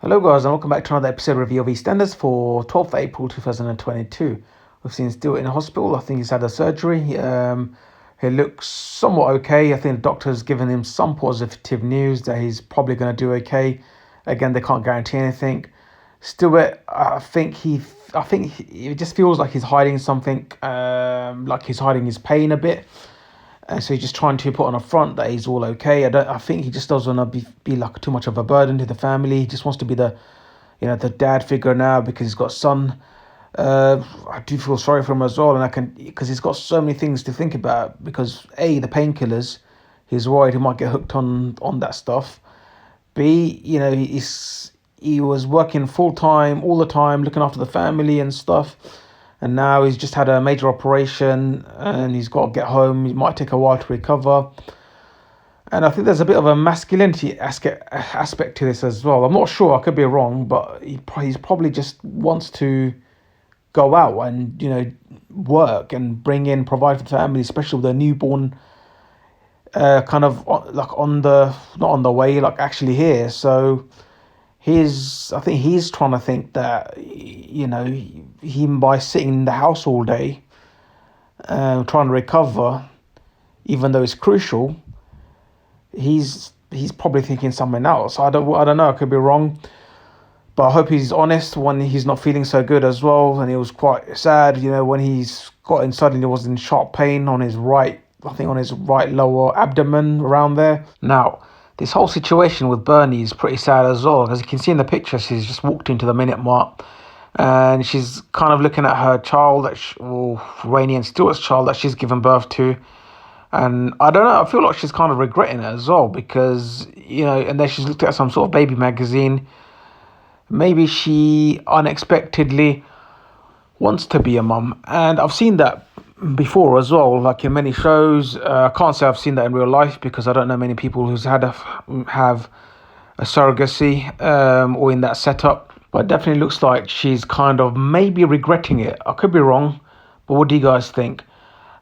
Hello guys and welcome back to another episode review of Eastenders for 12th April 2022. We've seen Stuart in hospital. I think he's had a surgery. He looks somewhat okay. I think the doctor's given him some positive news that he's probably going to do okay. Again, they can't guarantee anything. Stuart, it just feels like he's hiding something, like he's hiding his pain a bit. So he's just trying to put on a front that he's all okay. I think he just doesn't want to be like too much of a burden to the family. He just wants to be the dad figure now because he's got a son. I do feel sorry for him as well, because he's got so many things to think about. Because the painkillers, he's worried he might get hooked on that stuff. B, he was working full time all the time, looking after the family and stuff. And now he's just had a major operation and he's got to get home. It might take a while to recover. And I think there's a bit of a masculinity aspect to this as well. I'm not sure, I could be wrong, but he's probably just wants to go out and, work and provide for the family, especially with a newborn kind of not on the way, like actually here. So I think he's trying to think that, him by sitting in the house all day, trying to recover, even though it's crucial, he's probably thinking something else. I don't know. I could be wrong, but I hope he's honest when he's not feeling so good as well. And he was quite sad, when he's got in suddenly was in sharp pain on his right lower abdomen around there. Now, this whole situation with Bernie is pretty sad as well. As you can see in the picture, she's just walked into the minute mark. And she's kind of looking at her child, Rainey and Stuart's child that she's given birth to. And I don't know, I feel like she's kind of regretting it as well because, and then she's looked at some sort of baby magazine. Maybe she unexpectedly wants to be a mum. And I've seen that before as well, like in many shows. I can't say I've seen that in real life because I don't know many people who's have a surrogacy or in that setup. But it definitely looks like she's kind of maybe regretting it. I could be wrong, but what do you guys think?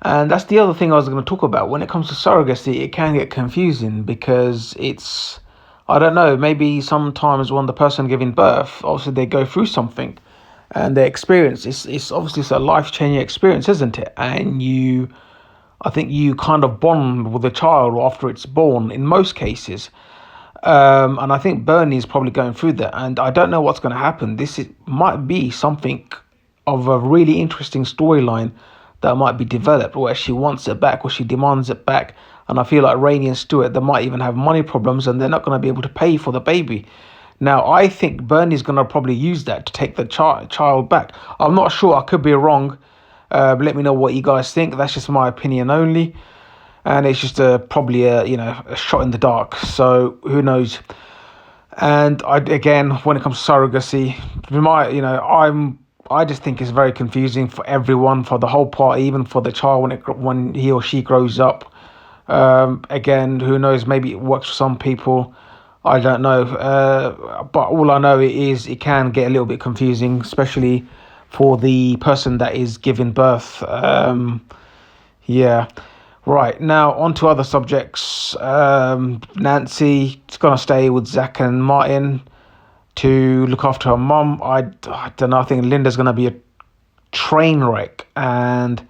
And that's the other thing I was going to talk about. When it comes to surrogacy, it can get confusing because I don't know, maybe sometimes when the person giving birth, obviously they go through something and their experience, it's obviously a life-changing experience, isn't it? And I think you kind of bond with the child after it's born in most cases. And I think Bernie's probably going through that. And I don't know what's going to happen. Might be something of a really interesting storyline that might be developed where she wants it back or she demands it back. And I feel like Rainey and Stuart, they might even have money problems and they're not going to be able to pay for the baby. Now, I think Bernie's going to probably use that to take the child back. I'm not sure. I could be wrong. But let me know what you guys think. That's just my opinion only. And it's just probably a shot in the dark. So who knows? And again, when it comes to surrogacy, I just think it's very confusing for everyone, for the whole party, even for the child when he or she grows up. Again, who knows? Maybe it works for some people. I don't know. But all I know is it can get a little bit confusing, especially for the person that is giving birth. Yeah. Right, now on to other subjects. Nancy is going to stay with Zach and Martin to look after her mum. I don't know, I think Linda's going to be a train wreck. And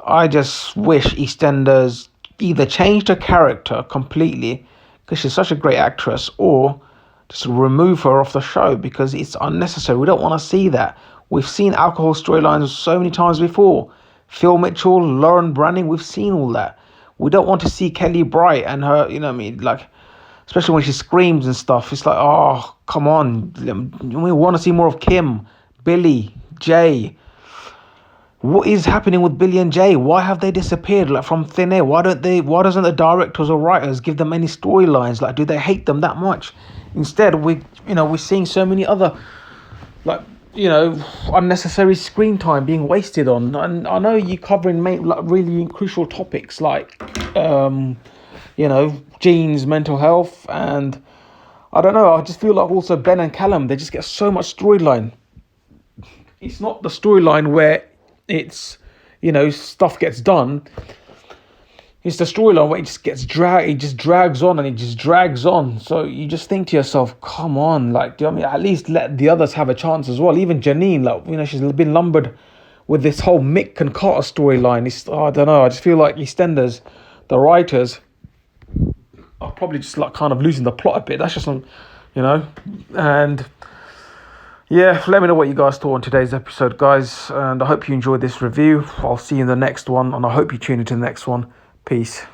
I just wish EastEnders either changed her character completely, because she's such a great actress, or just remove her off the show because it's unnecessary. We don't want to see that. We've seen alcohol storylines so many times before. Phil Mitchell, Lauren Branning, we've seen all that. We don't want to see Kelly Bright and her, especially when she screams and stuff. It's like, oh, come on. We want to see more of Kim, Billy, Jay. What is happening with Billy and Jay? Why have they disappeared from thin air? Why doesn't the directors or writers give them any storylines? Do they hate them that much? Instead, we're seeing so many other, unnecessary screen time being wasted on. And I know you're covering really crucial topics genes, mental health, and I don't know. I just feel like also Ben and Callum, they just get so much storyline. It's not the storyline where it's, stuff gets done. it's the storyline where it just drags on and it just drags on. So you just think to yourself, come on, like, do you know what I mean? At least let the others have a chance as well. Even Janine, like, she's been lumbered with this whole Mick and Carter storyline. I don't know. I just feel like EastEnders, the writers, are probably just like kind of losing the plot a bit. That's just and yeah, let me know what you guys thought on today's episode, guys. And I hope you enjoyed this review. I'll see you in the next one, and I hope you tune into the next one. Peace.